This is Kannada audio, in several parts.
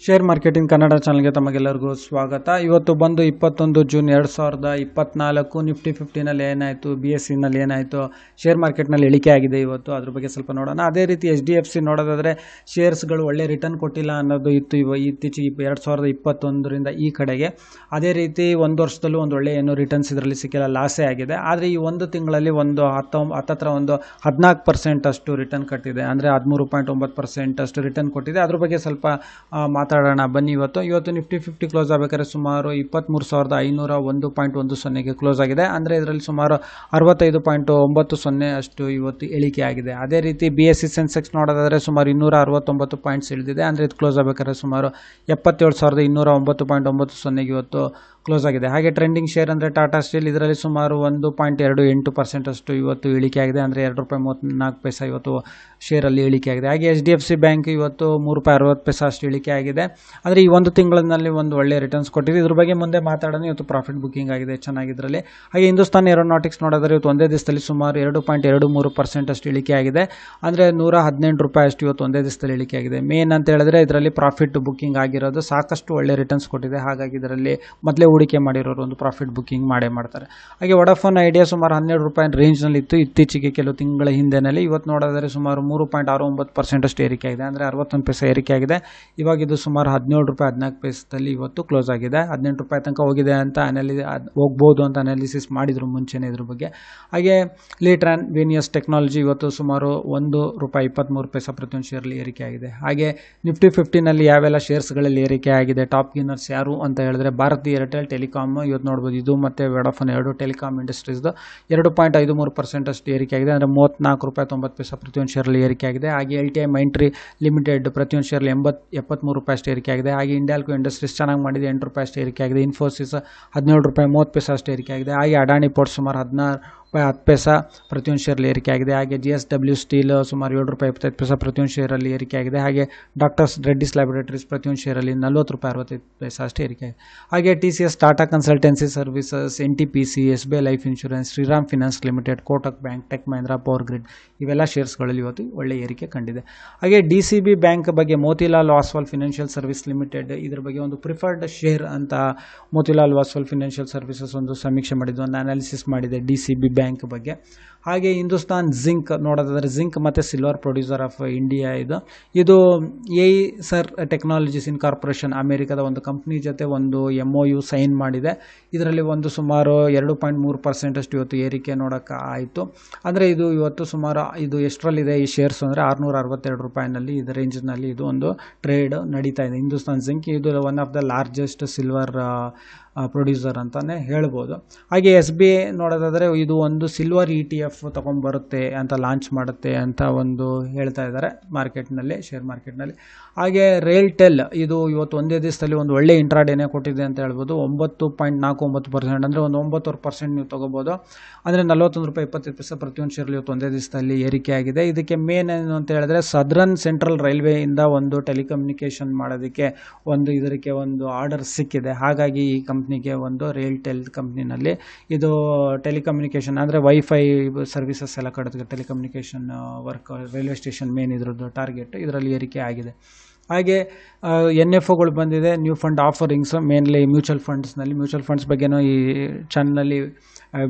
ಶೇರ್ ಮಾರ್ಕೆಟಿಂಗ್ ಕನ್ನಡ ಚಾನಲ್ಗೆ ತಮಗೆಲ್ಲರಿಗೂ ಸ್ವಾಗತ. ಇವತ್ತು ಬಂದು 21 ಜೂನ್ 2024 ನಿಫ್ಟಿ 50ನಲ್ಲಿ ಏನಾಯಿತು, BSEನಲ್ಲಿ ಏನಾಯಿತು, ಶೇರ್ ಮಾರ್ಕೆಟ್ನಲ್ಲಿ ಇಳಿಕೆ ಆಗಿದೆ ಇವತ್ತು, ಅದ್ರ ಬಗ್ಗೆ ಸ್ವಲ್ಪ ನೋಡೋಣ. ಅದೇ ರೀತಿ HDFC ನೋಡೋದಾದರೆ ಶೇರ್ಸ್ಗಳು ಒಳ್ಳೆ ರಿಟರ್ನ್ ಕೊಟ್ಟಿಲ್ಲ ಅನ್ನೋದು ಇತ್ತು ಇತ್ತೀಚೆಗೆ 2021ರಿಂದ ಈ ಕಡೆಗೆ. ಅದೇ ರೀತಿ ಒಂದು ವರ್ಷದಲ್ಲೂ ಒಂದು ಒಳ್ಳೆ ಏನು ರಿಟರ್ನ್ಸ್ ಇದರಲ್ಲಿ ಸಿಕ್ಕಿಲ್ಲ, ಲಾಸೇ ಆಗಿದೆ. ಆದರೆ ಈ ಒಂದು ತಿಂಗಳಲ್ಲಿ ಒಂದು ಹತ್ತತ್ರ ಒಂದು 14% ಅಷ್ಟು ರಿಟರ್ನ್ ಕಟ್ಟಿದೆ, ಅಂದರೆ 13.9% ಅಷ್ಟು ರಿಟರ್ನ್ ಕೊಟ್ಟಿದೆ. ಅದ್ರ ಬಗ್ಗೆ ಸ್ವಲ್ಪ ಮಾತಾಡೋಣ ಬನ್ನಿ. ಇವತ್ತು ನಿಫ್ಟಿ 50 ಕ್ಲೋಸ್ ಆಗಬೇಕಾದ್ರೆ ಸುಮಾರು 23,501.10ಗೆ ಕ್ಲೋಸ್ ಆಗಿದೆ. ಅಂದರೆ ಇದರಲ್ಲಿ ಸುಮಾರು 65.90 ಅಷ್ಟು ಇವತ್ತು ಇಳಿಕೆ ಆಗಿದೆ. ಅದೇ ರೀತಿ BSE ಸೆನ್ಸೆಕ್ಸ್ ನೋಡೋದಾದರೆ ಸುಮಾರು 269 ಪಾಯಿಂಟ್ಸ್ ಇಳಿದಿದೆ. ಅಂದರೆ ಇದು ಕ್ಲೋಸ್ ಆಗಬೇಕಾದ್ರೆ ಸುಮಾರು 77,209.90ಗೆ ಇವತ್ತು ಕ್ಲೋಸ್ ಆಗಿದೆ. ಹಾಗೆ ಟ್ರೆಂಡಿಂಗ್ ಶೇರ್ ಅಂದರೆ ಟಾಟಾ ಸ್ಟೀಲ್, ಇದರಲ್ಲಿ ಸುಮಾರು 1.28% ಅಷ್ಟು ಇವತ್ತು ಇಳಿಕೆ ಆಗಿದೆ. ಅಂದರೆ ₹2.34 ಇವತ್ತು ಶೇರಲ್ಲಿ ಇಳಿಕೆ ಆಗಿದೆ. ಹಾಗೆ HDFC ಬ್ಯಾಂಕ್ ಇವತ್ತು ₹3.60 ಅಷ್ಟು ಇಳಿಕೆ ಆಗಿದೆ. ಅಂದರೆ ಈ ಒಂದು ತಿಂಗಳಿನಲ್ಲಿ ಒಂದು ಒಳ್ಳೆಯ ರಿಟರ್ನ್ಸ್ ಕೊಟ್ಟಿದೆ. ಇದ್ರ ಬಗ್ಗೆ ಮುಂದೆ ಮಾತಾಡೋಣ. ಇವತ್ತು ಪ್ರಾಫಿಟ್ ಬುಕ್ಕಿಂಗ್ ಆಗಿದೆ ಚೆನ್ನಾಗಿದ್ರಲ್ಲಿ. ಹಾಗೆ ಹಿಂದೂಸ್ತಾನ್ ಏರೋನಾಟಿಕ್ಸ್ ನೋಡಿದ್ರೆ ಇವತ್ತು ಒಂದೇ ದಿವಸದಲ್ಲಿ ಸುಮಾರು 2.23% ಅಷ್ಟು ಇಳಿಕೆ ಆಗಿದೆ. ಅಂದರೆ ₹118 ಅಷ್ಟು ಇವತ್ತು ಒಂದೇ ದಿವಸದಲ್ಲಿ ಇಳಿಕೆ ಆಗಿದೆ. ಮೇನ್ ಅಂತ ಹೇಳಿದ್ರೆ ಇದರಲ್ಲಿ ಪ್ರಾಫಿಟ್ ಬುಕ್ಕಿಂಗ್ ಆಗಿರೋದು ಸಾಕಷ್ಟು ಒಳ್ಳೆ ರಿಟರ್ನ್ಸ್ ಕೊಟ್ಟಿದೆ. ಹಾಗಾಗಿ ಇದರಲ್ಲಿ ಮೊದಲೇ ಹೂಡಿಕೆ ಮಾಡಿರೋರು ಒಂದು ಪ್ರಾಫಿಟ್ ಬುಕ್ಕಿಂಗ್ ಮಾಡೇ ಮಾಡ್ತಾರೆ. ಹಾಗೆ ವೊಡಾಫೋನ್ ಐಡಿಯಾ ಸುಮಾರು ₹12 ರೇಂಜ್ನಲ್ಲಿ ಇತ್ತು ಇತ್ತೀಚೆಗೆ ಕೆಲವು ತಿಂಗಳ ಹಿಂದೆನಲ್ಲಿ. ಇವತ್ತು ನೋಡಿದರೆ ಸುಮಾರು 3.69% ಅಷ್ಟು ಏರಿಕೆ ಆಗಿದೆ. ಅಂದರೆ 61 ಪೈಸೆ ಏರಿಕೆ ಆಗಿದೆ. ಇವಾಗ ಇದು ಸುಮಾರು ₹17.14 ಇವತ್ತು ಕ್ಲೋಸ್ ಆಗಿದೆ. ₹18 ತನಕ ಹೋಗಿದೆ ಅಂತ ಹೋಗ್ಬೋದು ಅಂತ ಅನಾಲಿಸಿಸ್ ಮಾಡಿದ್ರು ಮುಂಚೆನೇ ಇದ್ರ ಬಗ್ಗೆ. ಹಾಗೆ ಲೀಟ್ರಾನ್ ವೇನಿಯಸ್ ಟೆಕ್ನಾಲಜಿ ಇವತ್ತು ಸುಮಾರು ₹1.23 ಪ್ರತಿಯೊಂದು ಶೇರ್ಲಿ ಏರಿಕೆ ಆಗಿದೆ. ಹಾಗೆ ನಿಫ್ಟಿ 50ನಲ್ಲಿ ಯಾವೆಲ್ಲ ಶೇರ್ಸ್ಗಳಲ್ಲಿ ಏರಿಕೆ ಆಗಿದೆ, ಟಾಪ್ ಗಿನ್ನರ್ಸ್ ಯಾರು ಅಂತ ಹೇಳಿದ್ರೆ ಭಾರತಿ ಏರ್ಟೆಲ್ ಟೆಲಿಕಾಮ್ ಇವತ್ತು ನೋಡ್ಬೋದು. ಇದು ಮತ್ತು ವೊಡಾಫೋನ್ ಎರಡು ಟೆಲಿಕಾಮ್ ಇಂಡಸ್ಟ್ರೀಸ್ದು 2.53% ಅಷ್ಟು ಏರಿಕೆ ಆಗಿದೆ. ಅಂದರೆ ₹34.90 ಪ್ರತಿಯೊಂದು ಶೇರಲ್ಲಿ ಏರಿಕೆ ಆಗಿದೆ. ಹಾಗೆ LTI ಮೈಂಟ್ರಿ ಲಿಮಿಟೆಡ್ ಪ್ರತಿಯೊಂದು ಶೇರ್ಲಿ ₹73 ಅಷ್ಟು ಏರಿಕೆ ಆಗಿದೆ. ಹಾಗೆ ಇಂಡ್ಯಾಲ್ಕೋ ಇಂಡಸ್ಟ್ರೀಸ್ ಚೆನ್ನಾಗಿ ಮಾಡಿದೆ, ₹8 ಅಷ್ಟು ಏರಿಕೆ ಆಗಿದೆ. ಇನ್ಫೋಸಿಸ್ ₹17.30 ಅಷ್ಟು ಏರಿಕೆ ಆಗಿದೆ. ಹಾಗೆ ಅಡಾನಿ ಪೋರ್ಟ್ಸ್ ಸುಮಾರು ₹16.10 ಪ್ರತಿಯೊಂದು ಶೇರಲ್ಲಿ ಏರಿಕೆ ಆಗಿದೆ. ಹಾಗೆ GSW ಸ್ಟೀಲ್ ಸುಮಾರು ₹7.25 ಪ್ರತಿಯೊಂದು ಶೇರಲ್ಲಿ ಏರಿಕೆ ಆಗಿದೆ. ಹಾಗೆ ಡಾಕ್ಟರ್ಸ್ ರೆಡ್ಡಿಸ್ ಲ್ಯಾಬೊರೇಟರೀಸ್ ಪ್ರತಿಯೊಂದು ಶೇರಲ್ಲಿ ₹40.65 ಅಷ್ಟು ಏರಿಕೆ ಆಗಿದೆ. ಹಾಗೆ TCS Tata Consultancy Services, NTPC, SBI Life Insurance, Shriram Finance Limited, Kotak Bank, Tech Mahindra, Power Grid ಇವೆಲ್ಲ ಶೇರ್ಸ್ಗಳಲ್ಲಿ ಇವತ್ತು ಒಳ್ಳೆ ಏರಿಕೆ ಕಂಡಿದೆ. ಹಾಗೆ DCB ಬ್ಯಾಂಕ್ ಬಗ್ಗೆ Motilal Oswal financial service limited ಇದ್ರ ಬಗ್ಗೆ ಒಂದು ಪ್ರಿಫರ್ಡ್ ಶೇರ್ ಅಂತ ಮೋತಿಲಾಲ್ ಒಸ್ವಾಲ್ ಫಿನಾನ್ಷಿಯಲ್ ಸರ್ವಿಸಸ್ ಒಂದು ಸಮೀಕ್ಷೆ ಮಾಡಿದ್ದು, ಒಂದು ಅನಾಲಿಸಿಸ್ ಮಾಡಿದೆ DCB ಬ್ಯಾಂಕ್ ಬಗ್ಗೆ. ಹಾಗೆ ಹಿಂದೂಸ್ತಾನ್ ಜಿಂಕ್ ನೋಡೋದಾದರೆ ಜಿಂಕ್ ಮತ್ತು ಸಿಲ್ವರ್ ಪ್ರೊಡ್ಯೂಸರ್ ಆಫ್ ಇಂಡಿಯಾ ಇದು ಏಸರ್ ಟೆಕ್ನಾಲಜೀಸ್ ಇನ್ ಕಾರ್ಪೊರೇಷನ್ ಅಮೇರಿಕಾದ ಒಂದು ಕಂಪ್ನಿ ಜೊತೆ ಒಂದು MOU ಸೈನ್ ಮಾಡಿದೆ. ಇದರಲ್ಲಿ ಒಂದು ಸುಮಾರು 2.3% ಅಷ್ಟು ಇವತ್ತು ಏರಿಕೆ ನೋಡೋಕ್ಕೆ ಆಯಿತು. ಅಂದರೆ ಇದು ಇವತ್ತು ಸುಮಾರು ಇದು ಎಷ್ಟರಲ್ಲಿದೆ ಈ ಶೇರ್ಸ್ ಅಂದರೆ ₹662 ಇದು ರೇಂಜ್ನಲ್ಲಿ ಇದು ಒಂದು ಟ್ರೇಡ್ ನಡೀತಾ ಇದೆ. ಹಿಂದೂಸ್ತಾನ್ ಜಿಂಕ್ ಇದು one of the largest silver producer ಅಂತಲೇ ಹೇಳ್ಬೋದು. ಹಾಗೆ SBI ನೋಡೋದಾದರೆ ಇದು ಒಂದು ಸಿಲ್ವರ್ ETF ತೊಗೊಂಬರುತ್ತೆ ಅಂತ ಲಾಂಚ್ ಮಾಡುತ್ತೆ ಅಂತ ಒಂದು ಹೇಳ್ತಾ ಇದ್ದಾರೆ ಮಾರ್ಕೆಟ್ನಲ್ಲಿ, ಶೇರ್ ಮಾರ್ಕೆಟ್ನಲ್ಲಿ. ಹಾಗೆ ರೈಲ್ಟೆಲ್ ಇದು ಇವತ್ತು ಒಂದೇ ದಿವಸದಲ್ಲಿ ಒಂದು ಒಳ್ಳೆ ಇಂಟ್ರಾಡೇನೇ ಕೊಟ್ಟಿದೆ ಅಂತ ಹೇಳ್ಬೋದು. 9.49% ಅಂದರೆ ಒಂದು 9% ನೀವು ತೊಗೋಬೋದು. ಅಂದರೆ ₹41.25 ಪ್ರತಿಯೊಂದು ಶೇರ್ಲಿ ಇವತ್ತು ಒಂದೇ ದಿವಸದಲ್ಲಿ ಏರಿಕೆ ಆಗಿದೆ. ಇದಕ್ಕೆ ಮೇನ್ ಏನು ಅಂತ ಹೇಳಿದ್ರೆ ಸದರ್ನ್ ಸೆಂಟ್ರಲ್ ರೈಲ್ವೆಯಿಂದ ಒಂದು ಟೆಲಿಕಮ್ಯುನಿಕೇಷನ್ ಮಾಡೋದಕ್ಕೆ ಇದಕ್ಕೆ ಒಂದು ಆರ್ಡರ್ ಸಿಕ್ಕಿದೆ. ಹಾಗಾಗಿ ಈ ಕಂಪ್ನಿಗೆ ಒಂದು ರೈಲ್ಟೆಲ್ ಕಂಪ್ನಿನಲ್ಲಿ ಇದು ಟೆಲಿಕಮ್ಯುನಿಕೇಷನ್ ಅಂದರೆ ವೈಫೈ ಸರ್ವಿಸಸ್ ಎಲ್ಲ ಕಡೆದು telecommunication work, railway station main ಇದ್ರದ್ದು ಟಾರ್ಗೆಟ್, ಇದರಲ್ಲಿ ಏರಿಕೆ ಆಗಿದೆ. ಹಾಗೆ NFOಗಳು ಬಂದಿದೆ, new fund offerings, mainly mutual funds ಬಗ್ಗೆನೂ ಈ ಚಾನಲಲ್ಲಿ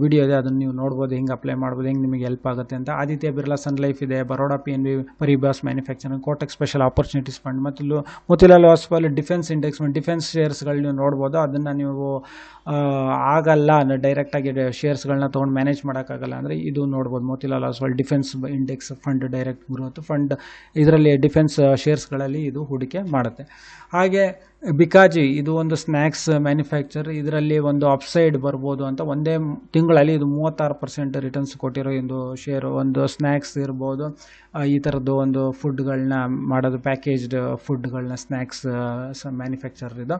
ವಿಡಿಯೋ ಇದೆ, ಅದನ್ನು ನೀವು ನೋಡ್ಬೋದು, ಹೆಂಗೆ ಅಪ್ಲೈ ಮಾಡ್ಬೋದು, ಹೆಂಗೆ ನಿಮಗೆ ಹೆಲ್ಪ್ ಆಗುತ್ತೆ ಅಂತ. ಆದಿತ್ಯ ಬಿರ್ಲಾ ಸನ್ ಲೈಫ್ ಇದೆ, Baroda PNB Paribas manufacturing, Kotak special opportunities fund ಮತ್ತು Motilal Oswal defence index defence ಶೇರ್ಸ್ಗಳು ನೀವು ನೋಡ್ಬೋದು. ಅದನ್ನು ನೀವು ಆಗಲ್ಲ ಡೈರೆಕ್ಟಾಗಿ ಶೇರ್ಸ್ಗಳನ್ನ ತೊಗೊಂಡು ಮ್ಯಾನೇಜ್ ಮಾಡೋಕ್ಕಾಗಲ್ಲ ಅಂದರೆ ಇದು ನೋಡ್ಬೋದು. Motilal Oswal defence index fund direct growth fund, ಇದರಲ್ಲಿ ಡಿಫೆನ್ಸ್ ಶೇರ್ಸ್ಗಳಲ್ಲಿ ಇದು ಹೂಡಿಕೆ ಮಾಡುತ್ತೆ. ಹಾಗೆ ಬಿಕಾಜಿ ಇದು ಒಂದು ಸ್ನ್ಯಾಕ್ಸ್ ಮ್ಯಾನುಫ್ಯಾಕ್ಚರ್, ಇದರಲ್ಲಿ ಒಂದು ಅಪ್ಸೈಡ್ ಬರ್ಬೋದು ಅಂತ ಒಂದೇ ತಿಂಗಳಲ್ಲಿ ಇದು 36% ರಿಟರ್ನ್ಸ್ ಕೊಟ್ಟಿರೋ ಒಂದು ಶೇರು. ಒಂದು ಸ್ನ್ಯಾಕ್ಸ್ ಇರ್ಬೋದು, ಈ ಥರದ್ದು ಒಂದು ಫುಡ್ಗಳನ್ನ ಮಾಡೋದು, ಪ್ಯಾಕೇಜ್ಡ್ ಫುಡ್ಗಳನ್ನ ಸ್ನ್ಯಾಕ್ಸ್ ಮ್ಯಾನುಫ್ಯಾಕ್ಚರ್ ಇದು.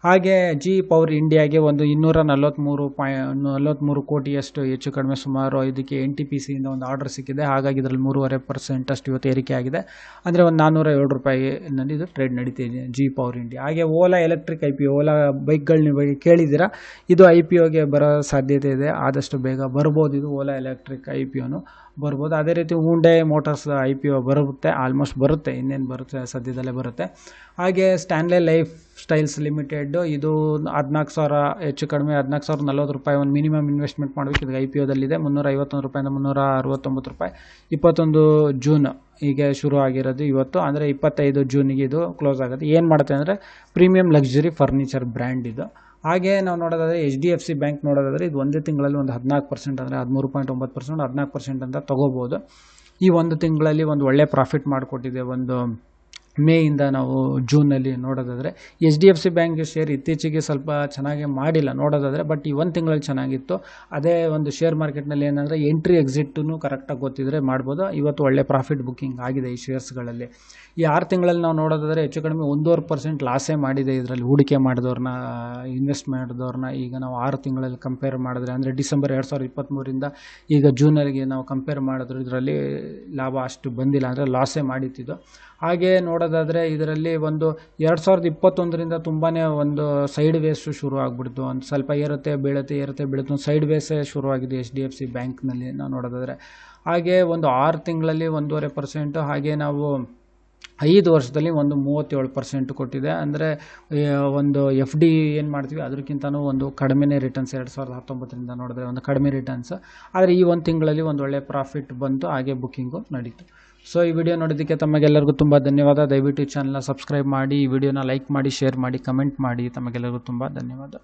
ಹಾಗೆ ಜಿ ಪವರ್ ಇಂಡಿಯಾಗೆ ಒಂದು 243 ಕೋಟಿಯಷ್ಟು ಹೆಚ್ಚು ಕಡಿಮೆ ಸುಮಾರು ಇದಕ್ಕೆ NTPCಯಿಂದ ಒಂದು ಆರ್ಡರ್ ಸಿಕ್ಕಿದೆ. ಹಾಗಾಗಿ ಇದರಲ್ಲಿ 3.5% ಅಷ್ಟು ಇವತ್ತು ಏರಿಕೆ ಆಗಿದೆ. ಅಂದರೆ ಒಂದು ₹407ನಲ್ಲಿ ಇದು ಟ್ರೇಡ್ ನಡೀತಿದೆ ಜಿ ಪವರ್ ಇಂಡಿಯಾ. ಹಾಗೆ ಓಲಾ ಎಲೆಕ್ಟ್ರಿಕ್ IPO, ಓಲಾ ಬೈಕ್ಗಳು ನೀವು ಕೇಳಿದ್ದೀರಾ, ಇದು IPOಗೆ ಬರೋ ಸಾಧ್ಯತೆ ಇದೆ. ಆದಷ್ಟು ಬೇಗ ಬರ್ಬೋದು, ಇದು ಓಲಾ ಎಲೆಕ್ಟ್ರಿಕ್ IPOನು ಬರ್ಬೋದು. ಅದೇ ರೀತಿ ಹ್ಯುಂಡೈ ಮೋಟಾರ್ಸ್ IPO ಬರುತ್ತೆ, ಆಲ್ಮೋಸ್ಟ್ ಬರುತ್ತೆ, ಇನ್ನೇನು ಬರುತ್ತೆ, ಸದ್ಯದಲ್ಲೇ ಬರುತ್ತೆ. ಹಾಗೆ ಸ್ಟ್ಯಾನ್ಲೆ ಲೈಫ್ ಸ್ಟೈಲ್ಸ್ ಲಿಮಿಟೆಡ್, ಇದು 14,000 ಹೆಚ್ಚು ಕಡಿಮೆ 14,040 ರೂಪಾಯಿ ಒಂದು ಮಿನಿಮಮ್ ಇನ್ವೆಸ್ಟ್ಮೆಂಟ್ ಮಾಡಬೇಕು. ಇದು IPOದಲ್ಲಿದೆ. 351 ರೂಪಾಯಿಂದ 369 ರೂಪಾಯಿ. 21 ಜೂನ್ ಹೀಗೆ ಶುರು ಆಗಿರೋದು ಇವತ್ತು, ಅಂದರೆ 25 ಜೂನಿಗೆ ಇದು ಕ್ಲೋಸ್ ಆಗುತ್ತೆ. ಏನು ಮಾಡುತ್ತೆ ಅಂದರೆ ಪ್ರೀಮಿಯಂ ಲಕ್ಸುರಿ ಫರ್ನಿಚರ್ ಬ್ರ್ಯಾಂಡ್ ಇದು. ಹಾಗೆ ನಾವು ನೋಡೋದಾದರೆ HDFC ಬ್ಯಾಂಕ್ ನೋಡೋದಾದರೆ ಇದು ಒಂದೇ ತಿಂಗಳಲ್ಲಿ ಒಂದು 14%, ಅಂದರೆ 13.9%, 14% ಅಂತ ತೊಗೋಬೋದು. ಈ ಒಂದು ತಿಂಗಳಲ್ಲಿ ಒಂದು ಒಳ್ಳೆ ಪ್ರಾಫಿಟ್ ಮಾಡಿಕೊಟ್ಟಿದೆ. ಒಂದು ಮೇಯಿಂದ ನಾವು ಜೂನಲ್ಲಿ ನೋಡೋದಾದರೆ HDFC ಬ್ಯಾಂಕ್ ಶೇರ್ ಇತ್ತೀಚೆಗೆ ಸ್ವಲ್ಪ ಚೆನ್ನಾಗಿ ಮಾಡಿಲ್ಲ ನೋಡೋದಾದರೆ, ಬಟ್ ಈ ಒಂದು ತಿಂಗಳಲ್ಲಿ ಚೆನ್ನಾಗಿತ್ತು. ಅದೇ ಒಂದು ಶೇರ್ ಮಾರ್ಕೆಟ್ನಲ್ಲಿ ಏನಂದರೆ ಎಂಟ್ರಿ ಎಕ್ಸಿಟನ್ನು ಕರೆಕ್ಟಾಗಿ ಗೊತ್ತಿದ್ರೆ ಮಾಡ್ಬೋದು. ಇವತ್ತು ಒಳ್ಳೆ ಪ್ರಾಫಿಟ್ ಬುಕ್ಕಿಂಗ್ ಆಗಿದೆ ಈ ಶೇರ್ಸ್ಗಳಲ್ಲಿ. ಈ 6 ತಿಂಗಳಲ್ಲಿ ನಾವು ನೋಡೋದಾದರೆ ಹೆಚ್ಚು ಕಡಿಮೆ 1.5% ಲಾಸೇ ಮಾಡಿದೆ ಇದರಲ್ಲಿ ಹೂಡಿಕೆ ಮಾಡಿದವ್ರನ್ನ, ಇನ್ವೆಸ್ಟ್ ಮಾಡಿದವ್ರನ್ನ. ಈಗ ನಾವು 6 ತಿಂಗಳಲ್ಲಿ ಕಂಪೇರ್ ಮಾಡಿದ್ರೆ, ಅಂದರೆ ಡಿಸೆಂಬರ್ 2023ರಿಂದ ಈಗ ಜೂನಲ್ಲಿಗೆ ನಾವು ಕಂಪೇರ್ ಮಾಡಿದ್ರೆ ಇದರಲ್ಲಿ ಲಾಭ ಅಷ್ಟು ಬಂದಿಲ್ಲ, ಅಂದರೆ ಲಾಸೇ ಮಾಡಿತ್ತಿದ್ದು. ಹಾಗೆ ನೋಡೋದಾದರೆ ಇದರಲ್ಲಿ ಒಂದು 2021ರಿಂದ ತುಂಬಾ ಒಂದು ಸೈಡ್ ವೇಸು ಶುರು ಆಗಿಬಿಡ್ತು. ಒಂದು ಸ್ವಲ್ಪ ಏರುತ್ತೆ ಬೀಳುತ್ತೆ ಒಂದು ಸೈಡ್ ವೇಸೇ ಶುರುವಾಗಿದೆ HDFC ಬ್ಯಾಂಕ್ನಲ್ಲಿ ನಾವು ನೋಡೋದಾದರೆ. ಹಾಗೆ ಒಂದು 6 ತಿಂಗಳಲ್ಲಿ 1.5%, ಹಾಗೆ ನಾವು 5 ವರ್ಷದಲ್ಲಿ ಒಂದು 37% ಕೊಟ್ಟಿದೆ. ಅಂದರೆ ಒಂದು FD ಏನು ಮಾಡ್ತೀವಿ ಅದಕ್ಕಿಂತನೂ ಒಂದು ಕಡಿಮೆನೇ ರಿಟರ್ನ್ಸ್ 2019ರಿಂದ ನೋಡಿದ್ರೆ ಒಂದು ಕಡಿಮೆ ರಿಟರ್ನ್ಸ್. ಆದರೆ ಈ ಒಂದು ತಿಂಗಳಲ್ಲಿ ಒಂದು ಒಳ್ಳೆ ಪ್ರಾಫಿಟ್ ಬಂತು, ಹಾಗೆ ಬುಕ್ಕಿಂಗು ನಡೀತು. ಸೊ ಈ ವಿಡಿಯೋ ನೋಡೋದಕ್ಕೆ ತಮಗೆಲ್ಲರಿಗೂ ತುಂಬ ಧನ್ಯವಾದ. ದಯವಿಟ್ಟು ಈ ಚಾನಲ್ನ ಸಬ್ಸ್ಕ್ರೈಬ್ ಮಾಡಿ, ಈ ವಿಡಿಯೋನ ಲೈಕ್ ಮಾಡಿ, ಶೇರ್ ಮಾಡಿ, ಕಮೆಂಟ್ ಮಾಡಿ. ತಮಗೆಲ್ಲರಿಗೂ ತುಂಬ ಧನ್ಯವಾದ.